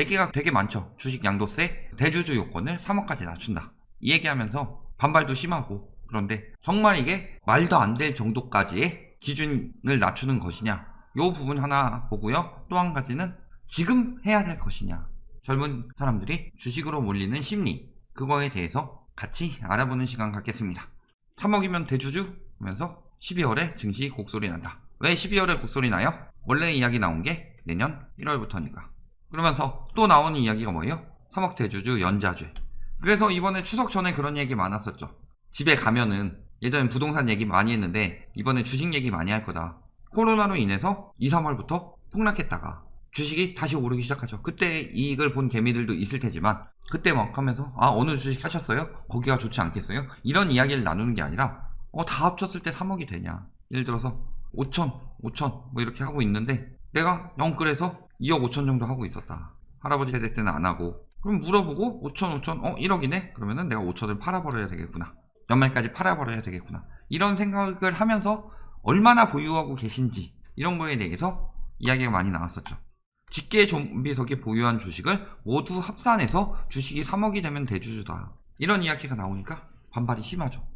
얘기가 되게 많죠. 주식 양도세, 대주주 요건을 3억까지 낮춘다. 이 얘기하면서 반발도 심하고, 그런데 정말 이게 말도 안 될 정도까지의 기준을 낮추는 것이냐, 요 부분 하나 보고요. 또 한 가지는 지금 해야 될 것이냐, 젊은 사람들이 주식으로 몰리는 심리, 그거에 대해서 같이 알아보는 시간 갖겠습니다. 3억이면 대주주? 하면서 12월에 증시 곡소리 난다. 왜 12월에 곡소리 나요? 원래 이야기 나온 게 내년 1월부터니까. 그러면서 또 나오는 이야기가 뭐예요? 3억 대주주 연자죄. 그래서 이번에 추석 전에 그런 얘기 많았었죠. 집에 가면은 예전엔 부동산 얘기 많이 했는데 이번에 주식 얘기 많이 할 거다. 코로나로 인해서 2, 3월부터 폭락했다가 주식이 다시 오르기 시작하죠. 그때 이익을 본 개미들도 있을 테지만 그때 막 하면서 어느 주식 하셨어요? 거기가 좋지 않겠어요? 이런 이야기를 나누는 게 아니라 다 합쳤을 때 3억이 되냐. 예를 들어서 5천 뭐 이렇게 하고 있는데 내가 영끌에서 2억 5천 정도 하고 있었다. 할아버지 세대 때는 안 하고. 그럼 물어보고 5천 1억이네? 그러면은 내가 5천을 팔아버려야 되겠구나. 연말까지 팔아버려야 되겠구나. 이런 생각을 하면서 얼마나 보유하고 계신지 이런 거에 대해서 이야기가 많이 나왔었죠. 직계 좀비석이 보유한 주식을 모두 합산해서 주식이 3억이 되면 대주주다. 이런 이야기가 나오니까 반발이 심하죠.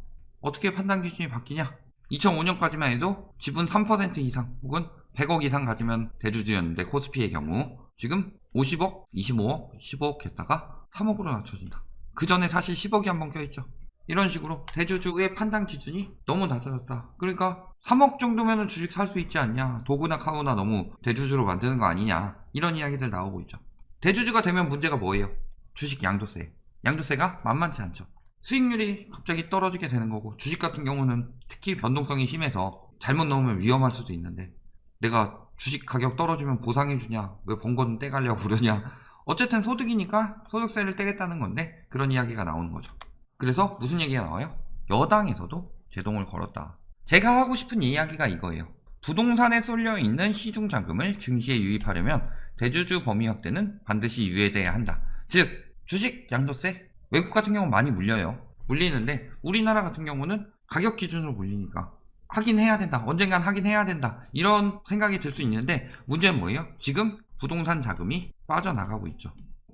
어떻게 판단 기준이 바뀌냐? 2005년까지만 해도 지분 3% 이상 혹은 100억 이상 가지면 대주주였는데 코스피의 경우 지금 50억, 25억, 15억 했다가 3억으로 낮춰진다. 그 전에 사실 10억이 한번 껴있죠. 이런 식으로 대주주의 판단 기준이 너무 낮아졌다. 그러니까 3억 정도면 주식 살 수 있지 않냐, 도구나 카우나 너무 대주주로 만드는 거 아니냐, 이런 이야기들 나오고 있죠. 대주주가 되면 문제가 뭐예요? 주식 양도세. 양도세가 만만치 않죠. 수익률이 갑자기 떨어지게 되는 거고, 주식 같은 경우는 특히 변동성이 심해서 잘못 넣으면 위험할 수도 있는데 내가 주식 가격 떨어지면 보상해주냐, 왜 번 거는 떼가려고 그러냐. 어쨌든 소득이니까 소득세를 떼겠다는 건데 그런 이야기가 나오는 거죠. 그래서 무슨 얘기가 나와요? 여당에서도 제동을 걸었다. 제가 하고 싶은 이야기가 이거예요. 부동산에 쏠려 있는 시중 자금을 증시에 유입하려면 대주주 범위 확대는 반드시 유예돼야 한다. 즉 주식 양도세, 외국 같은 경우는 많이 물려요. 물리는데 우리나라 같은 경우는 가격 기준으로 물리니까 하긴 해야 된다. 언젠간 하긴 해야 된다. 이런 생각이 들 수 있는데 문제는 뭐예요? 지금 부동산 자금이 빠져나가고 있죠.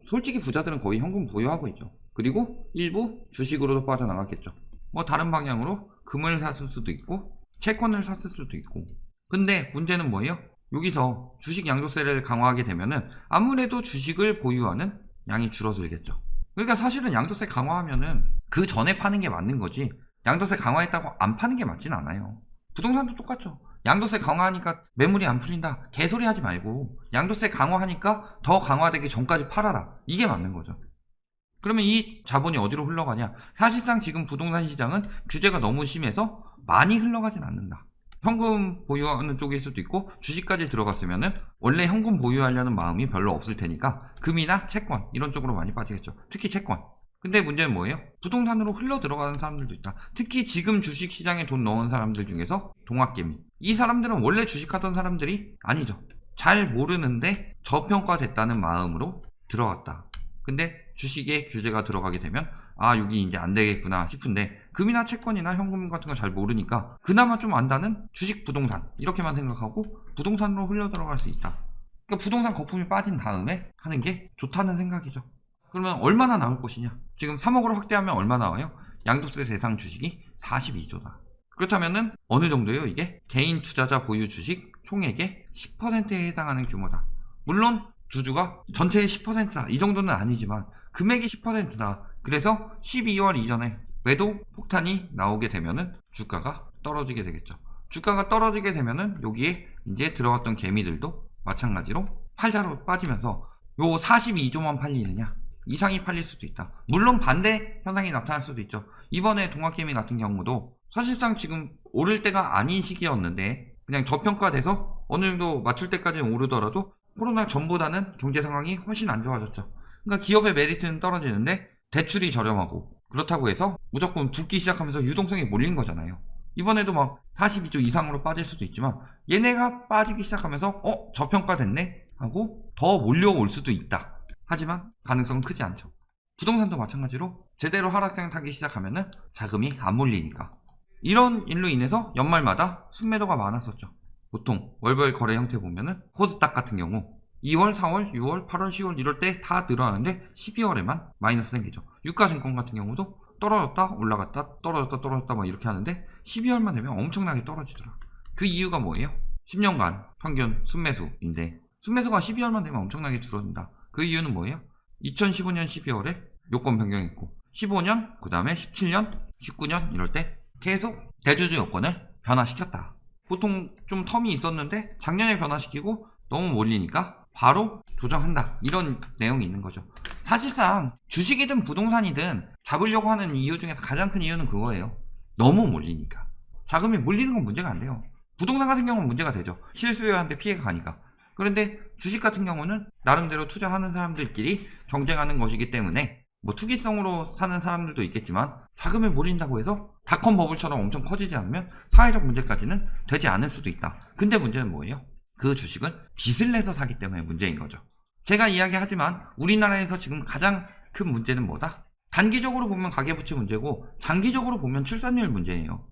솔직히 부자들은 거의 현금 보유하고 있죠. 그리고 일부 주식으로도 빠져나갔겠죠. 뭐 다른 방향으로 금을 샀을 수도 있고 채권을 샀을 수도 있고. 근데 문제는 뭐예요? 여기서 주식 양도세를 강화하게 되면은 아무래도 주식을 보유하는 양이 줄어들겠죠. 그러니까 사실은 양도세 강화하면은 그 전에 파는 게 맞는 거지, 양도세 강화했다고 안 파는 게 맞진 않아요. 부동산도 똑같죠. 양도세 강화하니까 매물이 안 풀린다, 개소리 하지 말고 양도세 강화하니까 더 강화되기 전까지 팔아라, 이게 맞는 거죠. 그러면 이 자본이 어디로 흘러가냐? 사실상 지금 부동산 시장은 규제가 너무 심해서 많이 흘러가진 않는다. 현금 보유하는 쪽일 수도 있고 주식까지 들어갔으면은 원래 현금 보유하려는 마음이 별로 없을 테니까 금이나 채권 이런 쪽으로 많이 빠지겠죠. 특히 채권. 근데 문제는 뭐예요? 부동산으로 흘러 들어가는 사람들도 있다. 특히 지금 주식시장에 돈 넣은 사람들 중에서 동학개미. 이 사람들은 원래 주식하던 사람들이 아니죠. 잘 모르는데 저평가됐다는 마음으로 들어갔다. 근데 주식에 규제가 들어가게 되면 여기 이제 안 되겠구나 싶은데 금이나 채권이나 현금 같은 거 잘 모르니까 그나마 좀 안다는 주식, 부동산 이렇게만 생각하고 부동산으로 흘러 들어갈 수 있다. 그러니까 부동산 거품이 빠진 다음에 하는 게 좋다는 생각이죠. 그러면 얼마나 나올 것이냐? 지금 3억으로 확대하면 얼마 나와요? 양도세 대상 주식이 42조다. 그렇다면은 어느 정도예요 이게? 개인 투자자 보유 주식 총액의 10%에 해당하는 규모다. 물론 주주가 전체의 10%다. 이 정도는 아니지만 금액이 10%다. 그래서 12월 이전에 매도 폭탄이 나오게 되면은 주가가 떨어지게 되겠죠. 주가가 떨어지게 되면은 여기에 이제 들어갔던 개미들도 마찬가지로 팔자로 빠지면서 요 42조만 팔리느냐, 이상이 팔릴 수도 있다. 물론 반대 현상이 나타날 수도 있죠. 이번에 동학개미 같은 경우도 사실상 지금 오를 때가 아닌 시기였는데 그냥 저평가돼서 어느 정도 맞출 때까지는 오르더라도 코로나 전보다는 경제 상황이 훨씬 안 좋아졌죠. 그러니까 기업의 메리트는 떨어지는데 대출이 저렴하고 그렇다고 해서 무조건 붓기 시작하면서 유동성이 몰린 거잖아요. 이번에도 막 42조 이상으로 빠질 수도 있지만 얘네가 빠지기 시작하면서 저평가됐네 하고 더 몰려올 수도 있다. 하지만 가능성은 크지 않죠. 부동산도 마찬가지로 제대로 하락장 타기 시작하면은 자금이 안 몰리니까. 이런 일로 인해서 연말마다 순매도가 많았었죠. 보통 월별 거래 형태 보면은 코스닥 같은 경우 2월, 4월, 6월, 8월, 10월 이럴 때 다 늘어나는데 12월에만 마이너스 생기죠. 유가증권 같은 경우도 떨어졌다 올라갔다 떨어졌다 막 이렇게 하는데 12월만 되면 엄청나게 떨어지더라. 그 이유가 뭐예요? 10년간 평균 순매수인데 순매수가 12월만 되면 엄청나게 줄어든다. 그 이유는 뭐예요? 2015년 12월에 요건 변경했고 15년, 그 다음에 17년, 19년 이럴 때 계속 대주주 요건을 변화시켰다. 보통 좀 텀이 있었는데 작년에 변화시키고 너무 몰리니까 바로 조정한다. 이런 내용이 있는 거죠. 사실상 주식이든 부동산이든 잡으려고 하는 이유 중에서 가장 큰 이유는 그거예요. 너무 몰리니까. 자금이 몰리는 건 문제가 안 돼요. 부동산 같은 경우는 문제가 되죠. 실수요한테 피해가 가니까. 그런데 주식 같은 경우는 나름대로 투자하는 사람들끼리 경쟁하는 것이기 때문에 뭐 투기성으로 사는 사람들도 있겠지만 자금이 몰린다고 해서 닷컴 버블처럼 엄청 커지지 않으면 사회적 문제까지는 되지 않을 수도 있다. 근데 문제는 뭐예요? 그 주식은 빚을 내서 사기 때문에 문제인 거죠. 제가 이야기하지만 우리나라에서 지금 가장 큰 문제는 뭐다? 단기적으로 보면 가계부채 문제고 장기적으로 보면 출산율 문제예요.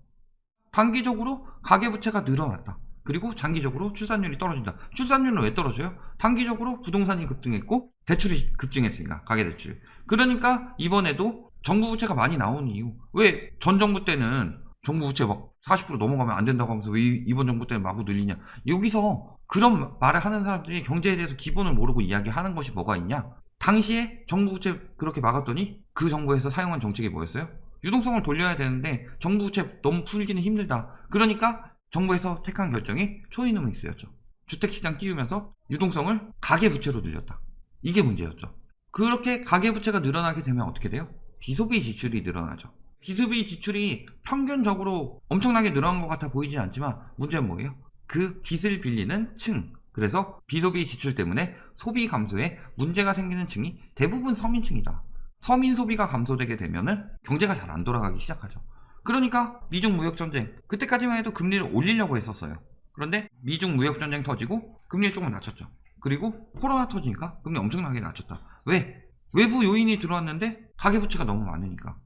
단기적으로 가계부채가 늘어났다. 그리고 장기적으로 출산율이 떨어진다. 출산율은 왜 떨어져요? 단기적으로 부동산이 급등했고 대출이 급증했으니까 가계대출이. 그러니까 이번에도 정부 부채가 많이 나오는 이유. 왜 전 정부 때는 정부 부채 막 40% 넘어가면 안 된다고 하면서 왜 이번 정부 때는 마구 늘리냐. 여기서 그런 말을 하는 사람들이 경제에 대해서 기본을 모르고 이야기하는 것이 뭐가 있냐. 당시에 정부 부채 그렇게 막았더니 그 정부에서 사용한 정책이 뭐였어요? 유동성을 돌려야 되는데 정부 부채 너무 풀기는 힘들다. 그러니까 정부에서 택한 결정이 초이노믹스였죠. 주택시장 띄우면서 유동성을 가계부채로 늘렸다. 이게 문제였죠. 그렇게 가계부채가 늘어나게 되면 어떻게 돼요? 비소비 지출이 늘어나죠. 비소비 지출이 평균적으로 엄청나게 늘어난 것 같아 보이진 않지만 문제는 뭐예요? 그 빚을 빌리는 층. 그래서 비소비 지출 때문에 소비 감소에 문제가 생기는 층이 대부분 서민층이다. 서민 소비가 감소되게 되면은 경제가 잘 안 돌아가기 시작하죠. 그러니까 미중 무역전쟁, 그때까지만 해도 금리를 올리려고 했었어요. 그런데 미중 무역전쟁 터지고 금리를 조금 낮췄죠. 그리고 코로나 터지니까 금리 엄청나게 낮췄다. 왜? 외부 요인이 들어왔는데 가계부채가 너무 많으니까.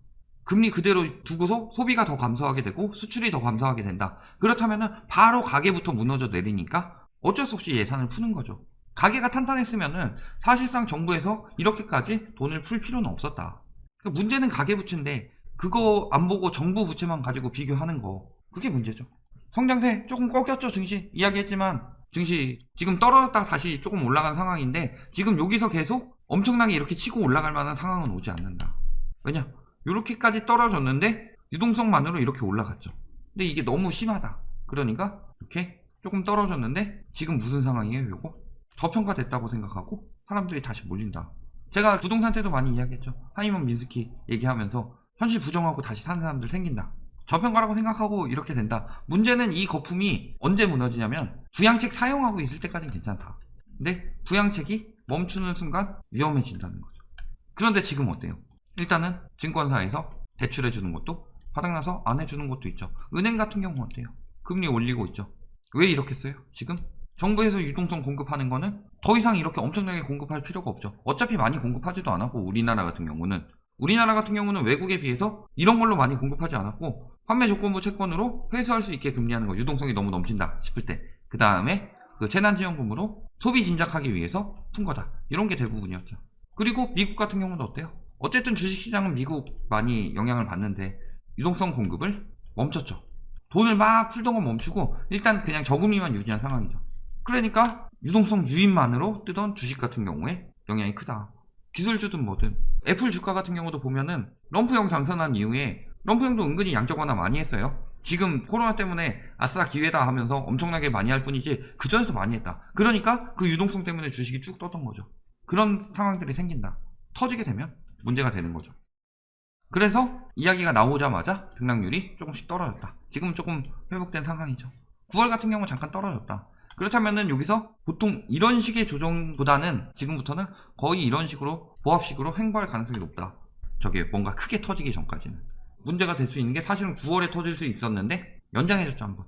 금리 그대로 두고서 소비가 더 감소하게 되고 수출이 더 감소하게 된다. 그렇다면은 바로 가계부터 무너져 내리니까 어쩔 수 없이 예산을 푸는 거죠. 가계가 탄탄했으면은 사실상 정부에서 이렇게까지 돈을 풀 필요는 없었다. 그러니까 문제는 가계부채인데 그거 안 보고 정부 부채만 가지고 비교하는 거, 그게 문제죠. 성장세 조금 꺾였죠. 증시 이야기했지만 증시 지금 떨어졌다가 다시 조금 올라간 상황인데 지금 여기서 계속 엄청나게 이렇게 치고 올라갈 만한 상황은 오지 않는다. 왜냐? 이렇게까지 떨어졌는데 유동성만으로 이렇게 올라갔죠. 근데 이게 너무 심하다. 그러니까 이렇게 조금 떨어졌는데 지금 무슨 상황이에요? 요거 저평가됐다고 생각하고 사람들이 다시 몰린다. 제가 부동산 때도 많이 이야기했죠. 하이먼 민스키 얘기하면서 현실 부정하고 다시 사는 사람들 생긴다. 저평가라고 생각하고 이렇게 된다. 문제는 이 거품이 언제 무너지냐면 부양책 사용하고 있을 때까지는 괜찮다. 근데 부양책이 멈추는 순간 위험해진다는 거죠. 그런데 지금 어때요? 일단은 증권사에서 대출해주는 것도 바닥나서 안 해주는 것도 있죠. 은행 같은 경우 어때요? 금리 올리고 있죠. 왜 이렇게 써요? 지금 정부에서 유동성 공급하는 거는 더 이상 이렇게 엄청나게 공급할 필요가 없죠. 어차피 많이 공급하지도 않았고 우리나라 같은 경우는 외국에 비해서 이런 걸로 많이 공급하지 않았고 판매 조건부 채권으로 회수할 수 있게 금리하는 거, 유동성이 너무 넘친다 싶을 때 그 다음에 그 재난지원금으로 소비 진작하기 위해서 푼 거다. 이런 게 대부분이었죠. 그리고 미국 같은 경우는 어때요? 어쨌든 주식시장은 미국 많이 영향을 받는데 유동성 공급을 멈췄죠. 돈을 막 풀던 건 멈추고 일단 그냥 저금리만 유지한 상황이죠. 그러니까 유동성 유입만으로 뜨던 주식 같은 경우에 영향이 크다. 기술주든 뭐든. 애플 주가 같은 경우도 보면은 럼프형 당선한 이후에 럼프형도 은근히 양적 완화 많이 했어요. 지금 코로나 때문에 아싸 기회다 하면서 엄청나게 많이 할 뿐이지 그전에도 많이 했다. 그러니까 그 유동성 때문에 주식이 쭉 떴던 거죠. 그런 상황들이 생긴다. 터지게 되면 문제가 되는 거죠. 그래서 이야기가 나오자마자 등락률이 조금씩 떨어졌다. 지금 조금 회복된 상황이죠. 9월 같은 경우 잠깐 떨어졌다. 그렇다면은 여기서 보통 이런 식의 조정보다는 지금부터는 거의 이런 식으로 보합식으로 횡보할 가능성이 높다. 저게 뭔가 크게 터지기 전까지는. 문제가 될 수 있는 게 사실은 9월에 터질 수 있었는데 연장해줬죠 한번.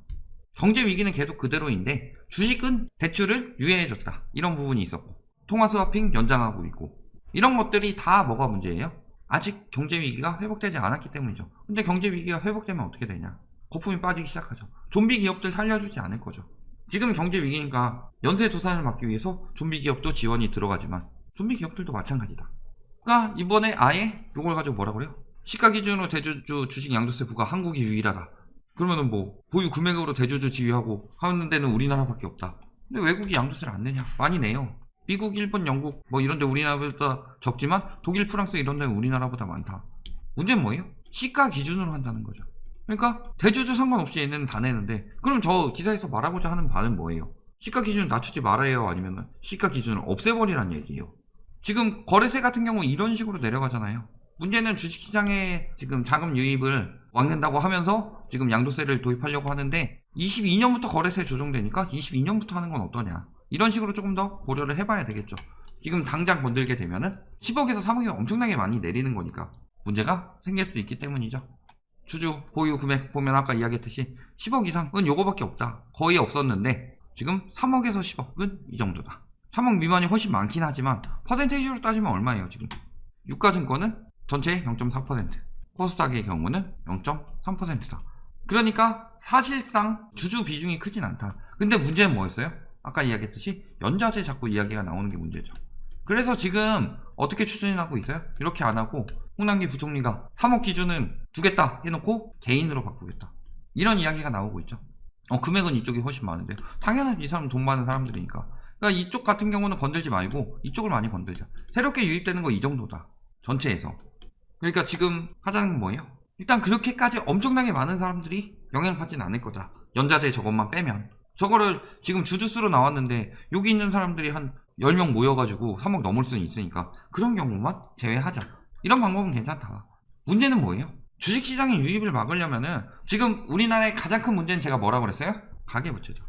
경제 위기는 계속 그대로인데 주식은 대출을 유예해줬다. 이런 부분이 있었고 통화 스와핑 연장하고 있고 이런 것들이 다 뭐가 문제예요? 아직 경제 위기가 회복되지 않았기 때문이죠. 근데 경제 위기가 회복되면 어떻게 되냐? 거품이 빠지기 시작하죠. 좀비 기업들 살려주지 않을 거죠. 지금 경제 위기니까 연쇄 도산을 막기 위해서 좀비 기업도 지원이 들어가지만 좀비 기업들도 마찬가지다. 그러니까 이번에 아예 이걸 가지고 뭐라 그래요? 시가 기준으로 대주주 주식 양도세 부과 한국이 유일하다. 그러면은 뭐 보유 금액으로 대주주 지위하고 하는 데는 우리나라밖에 없다. 근데 외국이 양도세를 안 내냐? 많이 내요. 미국, 일본, 영국 뭐 이런 데 우리나라보다 적지만 독일, 프랑스 이런 데는 우리나라보다 많다. 문제는 뭐예요? 시가 기준으로 한다는 거죠. 그러니까 대주주 상관없이 얘네는 다 내는데, 그럼 저 기사에서 말하고자 하는 바는 뭐예요? 시가 기준을 낮추지 말아요? 아니면 시가 기준을 없애버리란 얘기예요? 지금 거래세 같은 경우 이런 식으로 내려가잖아요. 문제는 주식시장에 지금 자금 유입을 막는다고 하면서 지금 양도세를 도입하려고 하는데 22년부터 거래세 조정되니까 22년부터 하는 건 어떠냐, 이런 식으로 조금 더 고려를 해봐야 되겠죠. 지금 당장 건들게 되면은 10억에서 3억이 엄청나게 많이 내리는 거니까 문제가 생길 수 있기 때문이죠. 주주 보유 금액 보면 아까 이야기했듯이 10억 이상은 요거밖에 없다. 거의 없었는데 지금 3억에서 10억은 이 정도다. 3억 미만이 훨씬 많긴 하지만 퍼센테이지로 따지면 얼마예요? 지금 유가증권은 전체의 0.4%, 코스닥의 경우는 0.3%다. 그러니까 사실상 주주 비중이 크진 않다. 근데 문제는 뭐였어요? 아까 이야기했듯이 연자재 자꾸 이야기가 나오는 게 문제죠. 그래서 지금 어떻게 추진하고 있어요? 이렇게 안 하고 홍남기 부총리가 3억 기준은 두겠다 해놓고 개인으로 바꾸겠다, 이런 이야기가 나오고 있죠. 금액은 이쪽이 훨씬 많은데요. 당연히 이 사람 돈 많은 사람들이니까. 그러니까 이쪽 같은 경우는 건들지 말고 이쪽을 많이 건들자. 새롭게 유입되는 거 이 정도다, 전체에서. 그러니까 지금 하자는 건 뭐예요? 일단 그렇게까지 엄청나게 많은 사람들이 영향을 받지는 않을 거다. 연자재 저것만 빼면. 저거를 지금 주주수로 나왔는데 여기 있는 사람들이 한 10명 모여가지고 3억 넘을 수는 있으니까 그런 경우만 제외하자. 이런 방법은 괜찮다. 문제는 뭐예요? 주식시장의 유입을 막으려면은 지금 우리나라의 가장 큰 문제는 제가 뭐라고 그랬어요? 가계부채죠.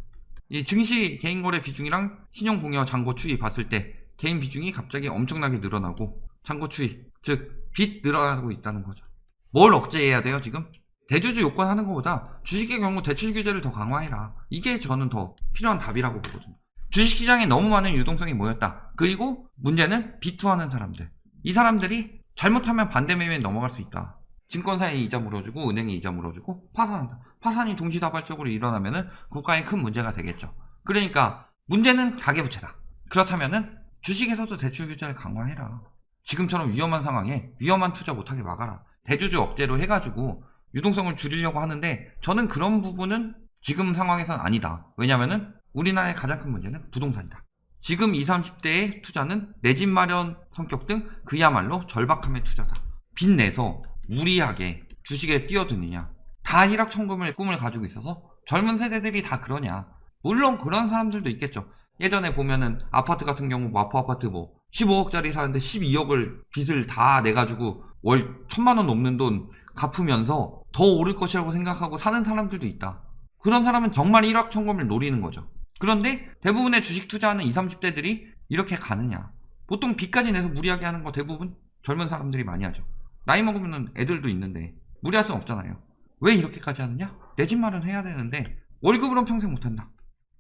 이 증시 개인거래 비중이랑 신용공여 잔고 추이 봤을 때 개인 비중이 갑자기 엄청나게 늘어나고 잔고 추이, 즉 빚 늘어나고 있다는 거죠. 뭘 억제해야 돼요 지금? 대주주 요건 하는 것보다 주식의 경우 대출 규제를 더 강화해라. 이게 저는 더 필요한 답이라고 보거든요. 주식시장에 너무 많은 유동성이 모였다. 그리고 문제는 비투하는 사람들. 이 사람들이 잘못하면 반대 매매에 넘어갈 수 있다. 증권사에 이자 물어주고 은행에 이자 물어주고 파산한다. 파산이 동시다발적으로 일어나면은 국가에 큰 문제가 되겠죠. 그러니까 문제는 가계부채다. 그렇다면은 주식에서도 대출 규제를 강화해라. 지금처럼 위험한 상황에 위험한 투자 못하게 막아라. 대주주 억제로 해가지고 유동성을 줄이려고 하는데 저는 그런 부분은 지금 상황에선 아니다. 왜냐면은 우리나라의 가장 큰 문제는 부동산이다. 지금 20, 30대의 투자는 내 집 마련 성격 등 그야말로 절박함의 투자다. 빚 내서 무리하게 주식에 뛰어드느냐. 다 일확천금을 꿈을 가지고 있어서 젊은 세대들이 다 그러냐. 물론 그런 사람들도 있겠죠. 예전에 보면은 아파트 같은 경우 마포 아파트 뭐 15억짜리 사는데 12억을 빚을 다 내가지고 월 1000만원 넘는 돈 갚으면서 더 오를 것이라고 생각하고 사는 사람들도 있다. 그런 사람은 정말 일확천금을 노리는 거죠. 그런데 대부분의 주식 투자하는 20, 30대들이 이렇게 가느냐. 보통 빚까지 내서 무리하게 하는 거 대부분 젊은 사람들이 많이 하죠. 나이 먹으면 애들도 있는데 무리할 수는 없잖아요. 왜 이렇게까지 하느냐? 내 집 마련해야 되는데 월급으로는 평생 못한다.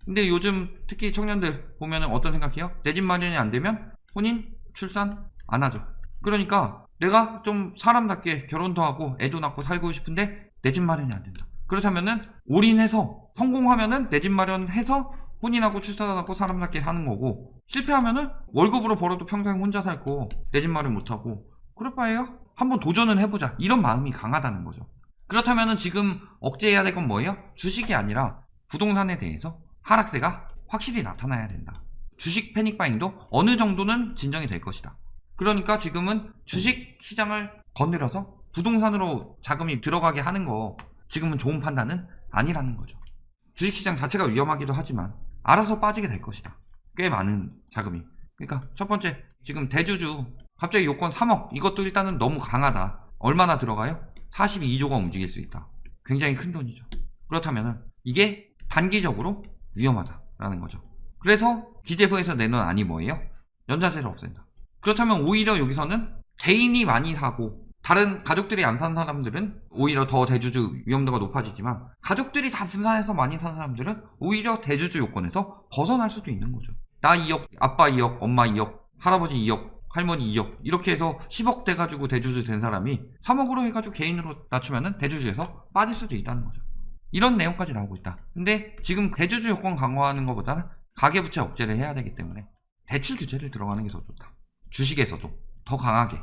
근데 요즘 특히 청년들 보면 어떤 생각해요? 내 집 마련이 안 되면 혼인, 출산 안 하죠. 그러니까 내가 좀 사람답게 결혼도 하고 애도 낳고 살고 싶은데 내 집 마련이 안 된다. 그렇다면은 올인해서 성공하면은 내 집 마련해서 혼인하고 출산하고 사람답게 하는 거고, 실패하면은 월급으로 벌어도 평생 혼자 살고 내 집 마련 못하고 그럴 바에요 한번 도전은 해보자, 이런 마음이 강하다는 거죠. 그렇다면은 지금 억제해야 될 건 뭐예요? 주식이 아니라 부동산에 대해서 하락세가 확실히 나타나야 된다. 주식 패닉바잉도 어느 정도는 진정이 될 것이다. 그러니까 지금은 주식 시장을 건드려서 부동산으로 자금이 들어가게 하는 거 지금은 좋은 판단은 아니라는 거죠. 주식시장 자체가 위험하기도 하지만 알아서 빠지게 될 것이다. 꽤 많은 자금이. 그러니까 첫 번째, 지금 대주주 갑자기 요건 3억, 이것도 일단은 너무 강하다. 얼마나 들어가요? 42조가 움직일 수 있다. 굉장히 큰 돈이죠. 그렇다면 이게 단기적으로 위험하다라는 거죠. 그래서 BJF에서 내놓은 안이 뭐예요? 연자세를 없앤다. 그렇다면 오히려 여기서는 개인이 많이 사고 다른 가족들이 안 산 사람들은 오히려 더 대주주 위험도가 높아지지만, 가족들이 다 분산해서 많이 산 사람들은 오히려 대주주 요건에서 벗어날 수도 있는 거죠. 나 2억, 아빠 2억, 엄마 2억, 할아버지 2억, 할머니 2억 이렇게 해서 10억 돼가지고 대주주 된 사람이 3억으로 해가지고 개인으로 낮추면은 대주주에서 빠질 수도 있다는 거죠. 이런 내용까지 나오고 있다. 근데 지금 대주주 요건 강화하는 것보다는 가계부채 억제를 해야 되기 때문에 대출 규제를 들어가는 게 더 좋다. 주식에서도 더 강하게.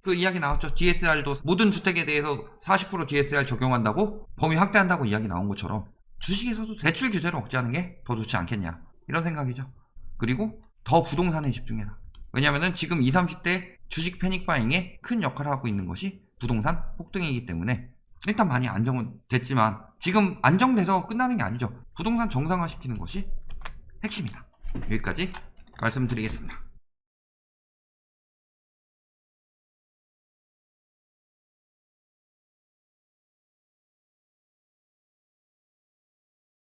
그 이야기 나왔죠. DSR도 모든 주택에 대해서 40% DSR 적용한다고 범위 확대한다고 이야기 나온 것처럼 주식에서도 대출 규제를 억제하는 게 더 좋지 않겠냐, 이런 생각이죠. 그리고 더 부동산에 집중해라. 왜냐면은 지금 20, 30대 주식 패닉 바잉에 큰 역할을 하고 있는 것이 부동산 폭등이기 때문에 일단 많이 안정은 됐지만 지금 안정돼서 끝나는 게 아니죠. 부동산 정상화 시키는 것이 핵심이다. 여기까지 말씀드리겠습니다.